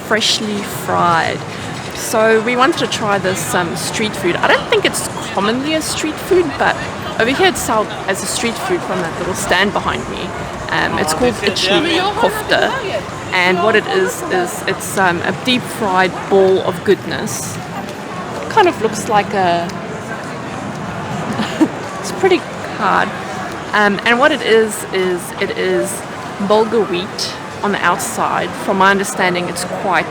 freshly fried. So we wanted to try this street food. I don't think it's commonly a street food, but over here it's sold as a street food from that little stand behind me. It's called İçli köfte, and what it is it's a deep fried ball of goodness. Kind of looks like a it's pretty hard, and what it is bulgur wheat on the outside. From my understanding, it's quite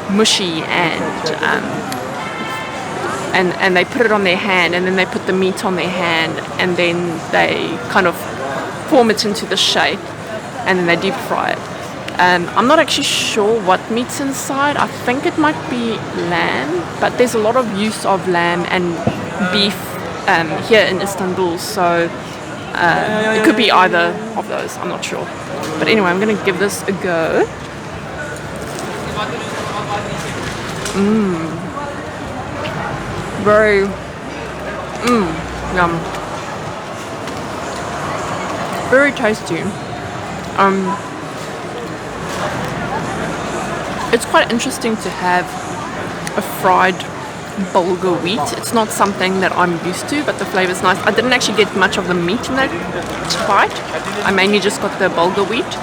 mushy, and they put it on their hand, and then they put the meat on their hand, and then they kind of form it into the shape, and then they deep fry it. I'm not actually sure what meat's inside. I think it might be lamb, but there's a lot of use of lamb and beef here in Istanbul, so it could be either of those, I'm not sure. But anyway, I'm going to give this a go. Very, yum. Very tasty. It's quite interesting to have a fried bulgur wheat. It's not something that I'm used to, but the flavor's nice. I didn't actually get much of the meat in that bite. I mainly just got the bulgur wheat.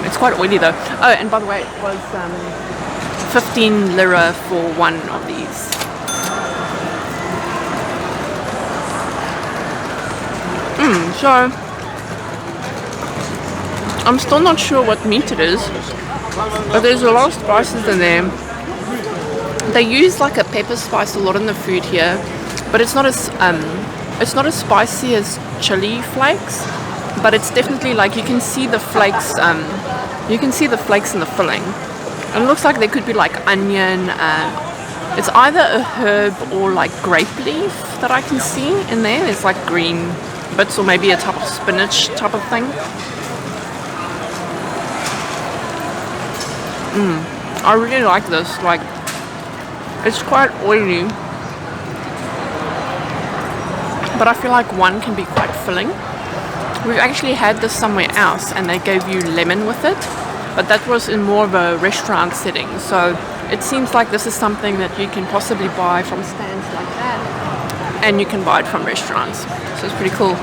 It's quite oily though. Oh, and by the way, it was 15 lira for one of these. So I'm still not sure what meat it is, but there's a lot of spices in there. They use like a pepper spice a lot in the food here, but it's not as spicy as chili flakes. But it's definitely like you can see the flakes. You can see the flakes in the filling. It looks like there could be like onion. It's either a herb or like grape leaf that I can see in there. It's like green bits, or maybe a type of spinach type of thing. I really like this. Like, it's quite oily, but I feel like one can be quite filling. We've actually had this somewhere else, and they gave you lemon with it, but that was in more of a restaurant setting. So it seems like this is something that you can possibly buy from stands like that, and you can buy it from restaurants. So it's pretty cool.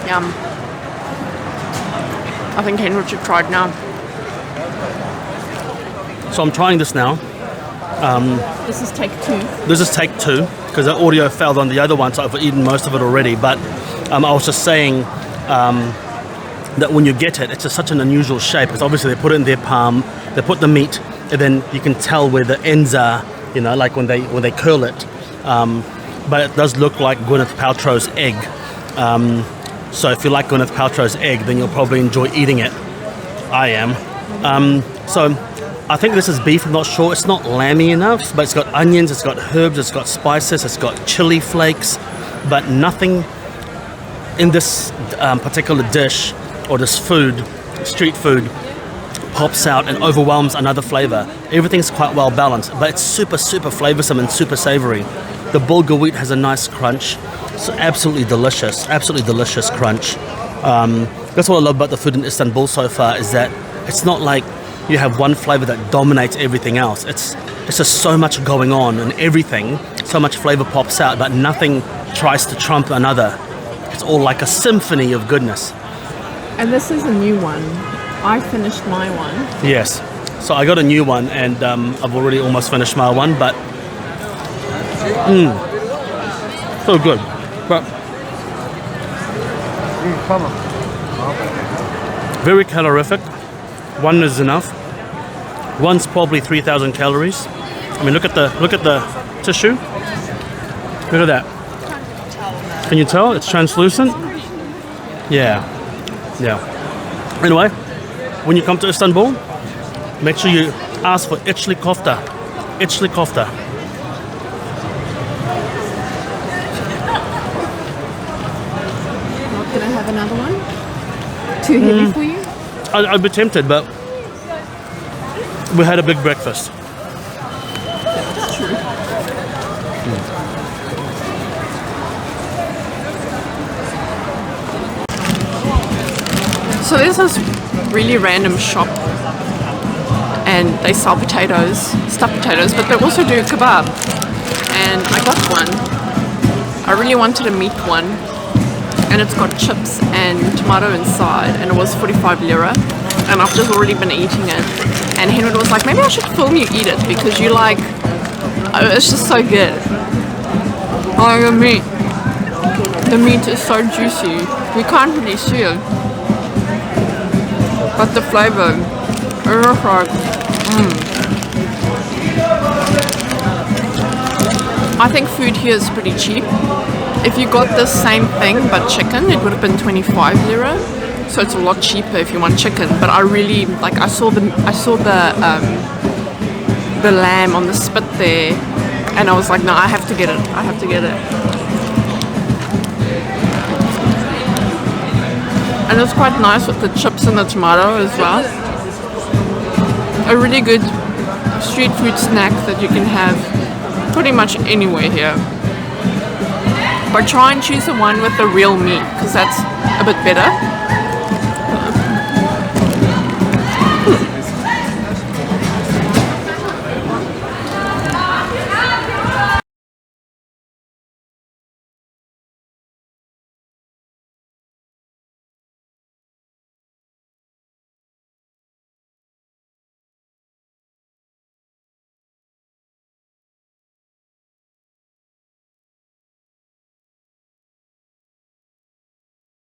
Yum. I think Henry should try it now. So I'm trying this now. This is take two. This is take two, because the audio failed on the other one, so I've eaten most of it already. But I was just saying that when you get it, it's just such an unusual shape. Because obviously they put it in their palm, they put the meat, and then you can tell where the ends are, you know, like when they curl it. But it does look like Gwyneth Paltrow's egg. So if you like Gwyneth Paltrow's egg, then you'll probably enjoy eating it. I am. So I think this is beef, I'm not sure. It's not lamby enough, but it's got onions, it's got herbs, it's got spices, it's got chili flakes, but nothing in this particular dish or this food, street food, pops out and overwhelms another flavor. Everything's quite well balanced, but it's super, super flavoursome and super savoury. The bulgur wheat has a nice crunch. It's absolutely delicious crunch. That's what I love about the food in Istanbul so far, is that it's not like you have one flavor that dominates everything else. It's just so much going on, and everything, so much flavor pops out, but nothing tries to trump another. It's all like a symphony of goodness. And this is a new one. I finished my one. Yes. So I got a new one, and I've already almost finished my one, but so good. But very calorific. One is enough. One's probably 3,000 calories. I mean, look at the tissue. Look at that. Can you tell? It's translucent. Yeah. Anyway, when you come to Istanbul, make sure you ask for İçli köfte. İçli köfte. Can I have another one? Too heavy for you? I'd be tempted, but we had a big breakfast. That's true. So there's this really random shop and they sell potatoes, stuffed potatoes, but they also do kebab. And I got one. I really wanted a meat one, and it's got chips and tomato inside, and it was 45 lira, and I've just already been eating it. And Henry was like, maybe I should film you eat it because you like, oh, it's just so good. Oh, the meat is so juicy. We can't really see it, but the flavor, it's like, I think food here is pretty cheap. If you got the same thing but chicken, it would have been 25 lira. So it's a lot cheaper if you want chicken. But I really like. I saw the lamb on the spit there, and I was like, no, I have to get it. I have to get it. And it's quite nice with the chips and the tomato as well. A really good street food snack that you can have pretty much anywhere here. But try and choose the one with the real meat because that's a bit better.